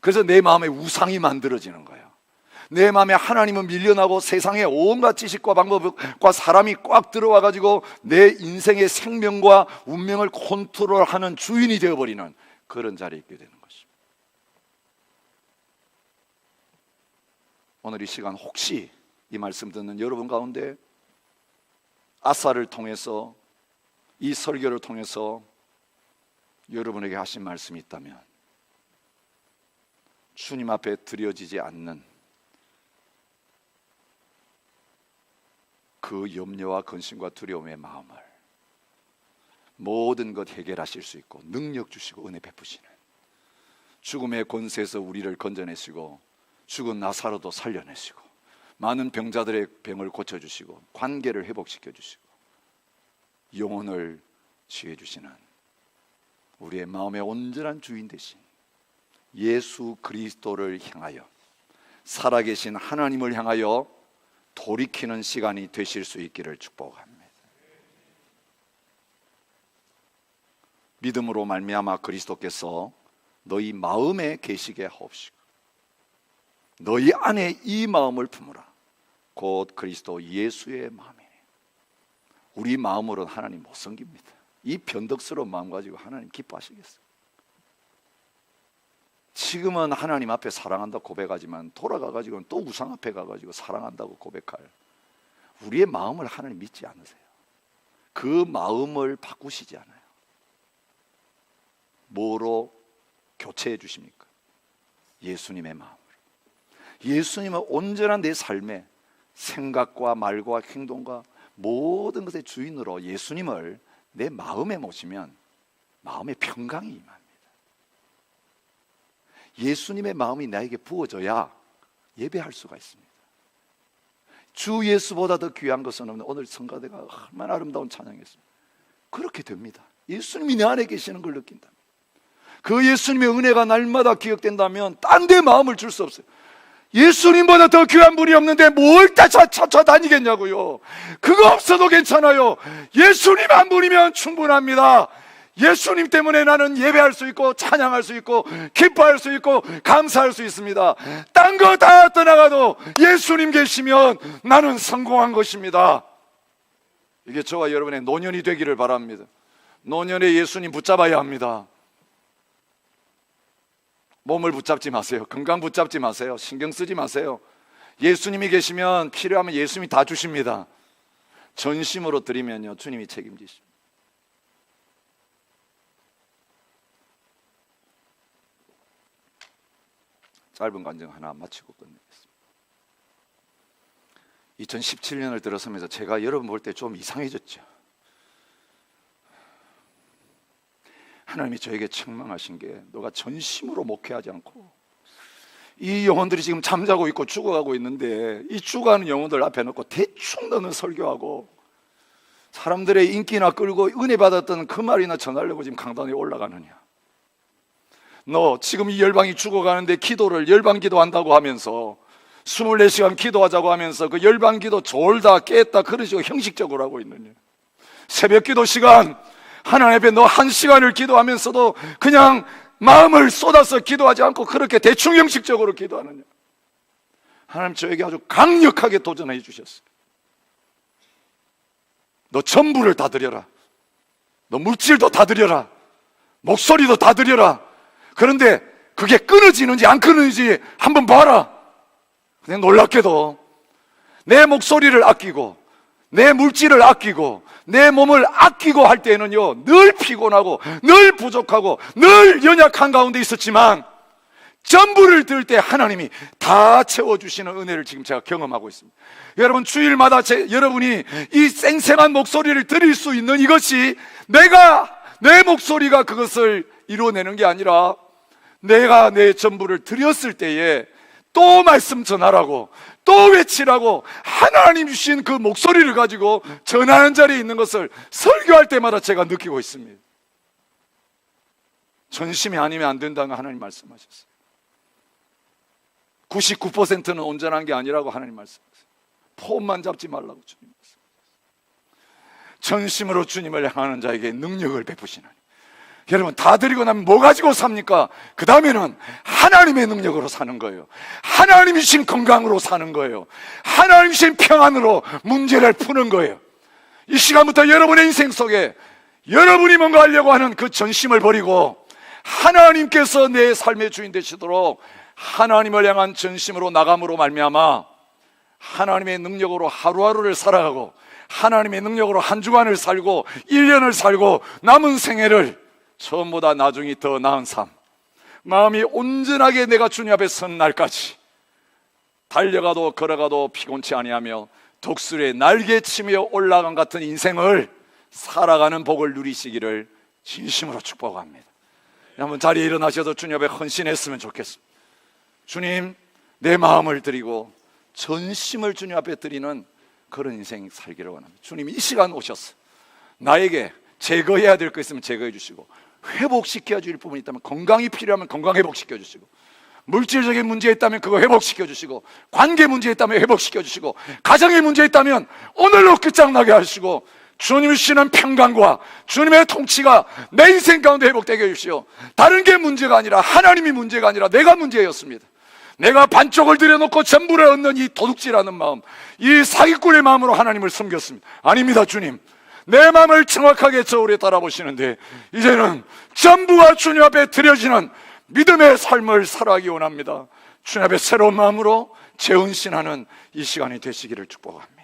그래서 내 마음에 우상이 만들어지는 거예요. 내 마음에 하나님은 밀려나고 세상의 온갖 지식과 방법과 사람이 꽉 들어와가지고 내 인생의 생명과 운명을 컨트롤하는 주인이 되어버리는 그런 자리에 있게 되는 것입니다. 오늘 이 시간 혹시 이 말씀 듣는 여러분 가운데 아사를 통해서, 이 설교를 통해서 여러분에게 하신 말씀이 있다면 주님 앞에 드려지지 않는 그 염려와 근심과 두려움의 마음을 모든 것 해결하실 수 있고 능력 주시고 은혜 베푸시는, 죽음의 권세에서 우리를 건져내시고 죽은 나사로도 살려내시고 많은 병자들의 병을 고쳐주시고 관계를 회복시켜 주시고 영혼을 취해 주시는 우리의 마음의 온전한 주인 되신 예수 그리스도를 향하여, 살아계신 하나님을 향하여 돌이키는 시간이 되실 수 있기를 축복합니다. 믿음으로 말미암아 그리스도께서 너희 마음에 계시게 하옵시고 너희 안에 이 마음을 품으라. 곧 그리스도 예수의 마음이니. 우리 마음으로는 하나님 못 섬깁니다. 이 변덕스러운 마음 가지고 하나님 기뻐하시겠어요? 지금은 하나님 앞에 사랑한다고 고백하지만 돌아가가지고는 또 우상 앞에 가가지고 사랑한다고 고백할 우리의 마음을 하나님 믿지 않으세요. 그 마음을 바꾸시지 않아요. 뭐로 교체해 주십니까? 예수님의 마음으로. 예수님은 온전한 내 삶의 생각과 말과 행동과 모든 것의 주인으로 예수님을 내 마음에 모시면 마음의 평강이 임합니다. 예수님의 마음이 나에게 부어져야 예배할 수가 있습니다. 주 예수보다 더 귀한 것은 없는, 오늘 성가대가 얼마나 아름다운 찬양이었습니다. 그렇게 됩니다. 예수님이 내 안에 계시는 걸 느낀다. 그 예수님의 은혜가 날마다 기억된다면 딴 데 마음을 줄 수 없어요. 예수님보다 더 귀한 분이 없는데 뭘 다 찾아다니겠냐고요. 그거 없어도 괜찮아요. 예수님 한 분이면 충분합니다. 예수님 때문에 나는 예배할 수 있고 찬양할 수 있고 기뻐할 수 있고 감사할 수 있습니다. 딴 거 다 떠나가도 예수님 계시면 나는 성공한 것입니다. 이게 저와 여러분의 노년이 되기를 바랍니다. 노년에 예수님 붙잡아야 합니다. 몸을 붙잡지 마세요. 건강 붙잡지 마세요. 신경 쓰지 마세요. 예수님이 계시면 필요하면 예수님이 다 주십니다. 전심으로 드리면요, 주님이 책임지십니다. 짧은 간증 하나 마치고 끝내겠습니다. 2017년을 들어서면서 제가 여러분 볼 때 좀 이상해졌죠. 하나님이 저에게 책망하신 게, 너가 전심으로 목회하지 않고 이 영혼들이 지금 잠자고 있고 죽어가고 있는데 이 죽어가는 영혼들 앞에 놓고 대충 너는 설교하고 사람들의 인기나 끌고 은혜 받았던 그 말이나 전하려고 지금 강단에 올라가느냐. 너 지금 이 열방이 죽어가는데 기도를 열방 기도한다고 하면서 24시간 기도하자고 하면서 그 열방 기도 졸다 깼다 그러시고 형식적으로 하고 있느냐. 새벽 기도 시간 하나님 앞에 너 1시간을 기도하면서도 그냥 마음을 쏟아서 기도하지 않고 그렇게 대충 형식적으로 기도하느냐. 하나님 저에게 아주 강력하게 도전해 주셨어요. 너 전부를 다 드려라. 너 물질도 다 드려라. 목소리도 다 드려라. 그런데 그게 끊어지는지 안 끊어지는지 한번 봐라. 그냥 놀랍게도 내 목소리를 아끼고 내 물질을 아끼고 내 몸을 아끼고 할 때는요, 늘 피곤하고 늘 부족하고 늘 연약한 가운데 있었지만 전부를 들 때 하나님이 다 채워주시는 은혜를 지금 제가 경험하고 있습니다. 여러분, 주일마다 여러분이 이 쌩쌩한 목소리를 드릴 수 있는 이것이 내 목소리가 그것을 이루어내는 게 아니라 내가 내 전부를 드렸을 때에 또 말씀 전하라고 또 외치라고 하나님 주신 그 목소리를 가지고 전하는 자리에 있는 것을 설교할 때마다 제가 느끼고 있습니다. 전심이 아니면 안 된다는 하나님 말씀하셨어요. 99%는 온전한 게 아니라고 하나님 말씀하셨어요. 폼만 잡지 말라고 주님 말씀하셨어요. 전심으로 주님을 향하는 자에게 능력을 베푸시나니. 여러분, 다 드리고 나면 뭐 가지고 삽니까? 그 다음에는 하나님의 능력으로 사는 거예요. 하나님이 주신 건강으로 사는 거예요. 하나님이 주신 평안으로 문제를 푸는 거예요. 이 시간부터 여러분의 인생 속에 여러분이 뭔가 하려고 하는 그 전심을 버리고 하나님께서 내 삶의 주인 되시도록 하나님을 향한 전심으로 나감으로 말미암아 하나님의 능력으로 하루하루를 살아가고 하나님의 능력으로 한 주간을 살고 1년을 살고 남은 생애를 처음보다 나중이 더 나은 삶, 마음이 온전하게 내가 주님 앞에 선 날까지 달려가도 걸어가도 피곤치 아니하며 독수리의 날개치며 올라간 같은 인생을 살아가는 복을 누리시기를 진심으로 축복합니다. 한번 자리에 일어나셔서 주님 앞에 헌신했으면 좋겠습니다. 주님, 내 마음을 드리고 전심을 주님 앞에 드리는 그런 인생 살기를 원합니다. 주님, 이 시간 오셨어. 나에게 제거해야 될 거 있으면 제거해 주시고, 회복시켜 줄 부분이 있다면, 건강이 필요하면 건강 회복시켜 주시고, 물질적인 문제 있다면 그거 회복시켜 주시고, 관계 문제 있다면 회복시켜 주시고, 가정의 문제 있다면 오늘로 끝장나게 하시고, 주님이 주시는 평강과 주님의 통치가 내 인생 가운데 회복되게 해주시오. 다른 게 문제가 아니라, 하나님이 문제가 아니라 내가 문제였습니다. 내가 반쪽을 들여놓고 전부를 얻는 이 도둑질하는 마음, 이 사기꾼의 마음으로 하나님을 섬겼습니다. 아닙니다. 주님, 내 마음을 정확하게 저울에 따라보시는데 이제는 전부가 주님 앞에 드려지는 믿음의 삶을 살아가기 원합니다. 주님 앞에 새로운 마음으로 재헌신하는 이 시간이 되시기를 축복합니다.